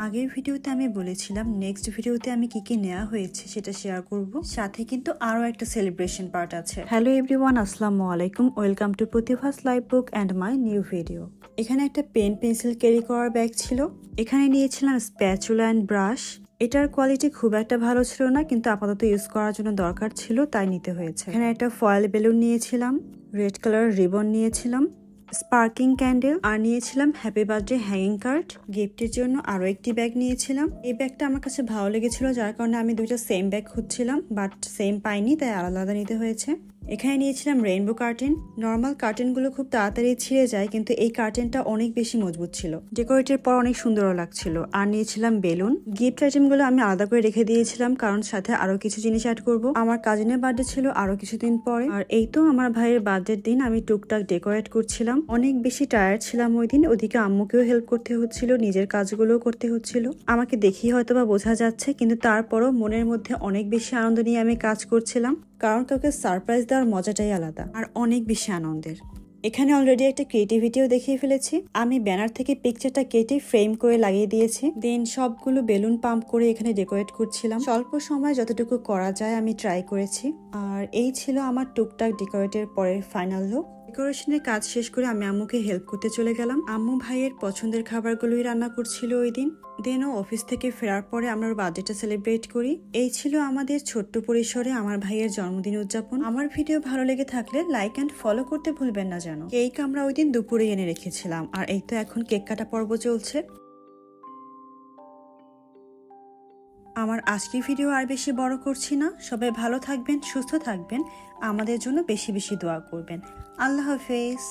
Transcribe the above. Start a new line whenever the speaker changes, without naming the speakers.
আগের ভিডিওতে আমি বলেছিলাম নেক্সট ভিডিওতে আমি কি কি নেওয়া হয়েছে সেটা শেয়ার করব, সাথে কিন্তু আরো একটা সেলিব্রেশন পার্ট আছে। হ্যালো এভরিওয়ান, আসসালামু আলাইকুম, welcome to Pratibhas live book and my new video. এখানে একটা পেন পেন্সিল ক্যারি করার ব্যাগ ছিল। এখানে নিয়েছিলাম স্প্যাচুলা অ্যান্ড ব্রাশ। এটার কোয়ালিটি খুব একটা ভালো ছিল না, কিন্তু আপাতত ইউজ করার জন্য দরকার ছিল তাই নিতে হয়েছে। এখানে একটা ফয়েল বেলুন নিয়েছিলাম, রেড কালার রিবন নিয়েছিলাম, স্পার্কিং ক্যান্ডেল, আর নিয়েছিলাম হ্যাপি বার্থডে হ্যাঙ্গিং কার্ড। গিফটের জন্য আরো একটি ব্যাগ নিয়েছিলাম। এই ব্যাগটা আমার কাছে ভালো লেগেছিল, যার কারণে আমি দুইটা সেম ব্যাগ খুঁজছিলাম, বাট সেম পাইনি, তাই আলাদা আলাদা নিতে হয়েছে। এখানে নিয়েছিলাম রেইনবো কার্টেন। নর্মাল কার্টেনগুলো খুব তাড়াতাড়ি ছিঁড়ে যায়, কিন্তু এই কার্টেনটা অনেক বেশি মজবুত ছিল, ডেকোরেটের পর অনেক সুন্দরও লাগছিল। আর নিয়েছিলাম বেলুন। গিফট আইটেমগুলো আমি আলাদা করে রেখে দিয়েছিলাম, কারণ সাথে আরো কিছু জিনিস অ্যাড করব। আমার কাজিনের বার্থডে ছিল আরো কিছুদিন পরে, আর এই তো আমার ভাইয়ের বার্থডের দিন আমি টুকটাক ডেকোরেট করছিলাম। অনেক বেশি টায়ার্ড ছিলাম ওই দিন, ওদিকে আম্মুকেও হেল্প করতে হচ্ছিল, নিজের কাজগুলোও করতে হচ্ছিল। আমাকে দেখেই হয়তো বা বোঝা যাচ্ছে, কিন্তু তারপরও মনের মধ্যে অনেক বেশি আনন্দ নিয়ে আমি কাজ করছিলাম, কারণ কাউকে সারপ্রাইজ দেওয়ার মজাটাই আলাদা আর অনেক বেশি আনন্দের। এখানে অলরেডি একটা ক্রিয়েটিভিটিও দেখিয়ে ফেলেছি। আমি ব্যানার থেকে পিকচারটা কেটে ফ্রেম করে লাগিয়ে দিয়েছি, দেন সবগুলো বেলুন পাম্প করে এখানে ডেকোরেট করছিলাম। স্বল্প সময় যতটুকু করা যায় আমি ট্রাই করেছি। আর এই ছিল আমার টুকটাক ডেকোরেটের পরের ফাইনাল লুক। ডেকোরেশনের কাজ শেষ করে আমি আম্মুকে হেল্প করতে চলে গেলাম। আম্মু ভাইয়ের পছন্দের খাবারগুলোই রান্না করছিল ওই দিন। দেন ও অফিস থেকে ফেরার পরে আমরা বার্থডেটা সেলিব্রেট করি। এই ছিল আমাদের ছোট্ট পরিসরে আমার ভাইয়ের জন্মদিন উদযাপন। আমার ভিডিও ভালো লেগে থাকলে লাইক অ্যান্ড ফলো করতে ভুলবেন না যেন। কেক আমরা ওই দিন দুপুরে এনে রেখেছিলাম, আর এই তো এখন কেক কাটা পর্ব চলছে। আমার আজকের ভিডিও আর বেশি বড় করছি না। সবাই ভালো থাকবেন, সুস্থ থাকবেন, আমাদের জন্য বেশি বেশি দোয়া করবেন। আল্লাহ হাফেজ।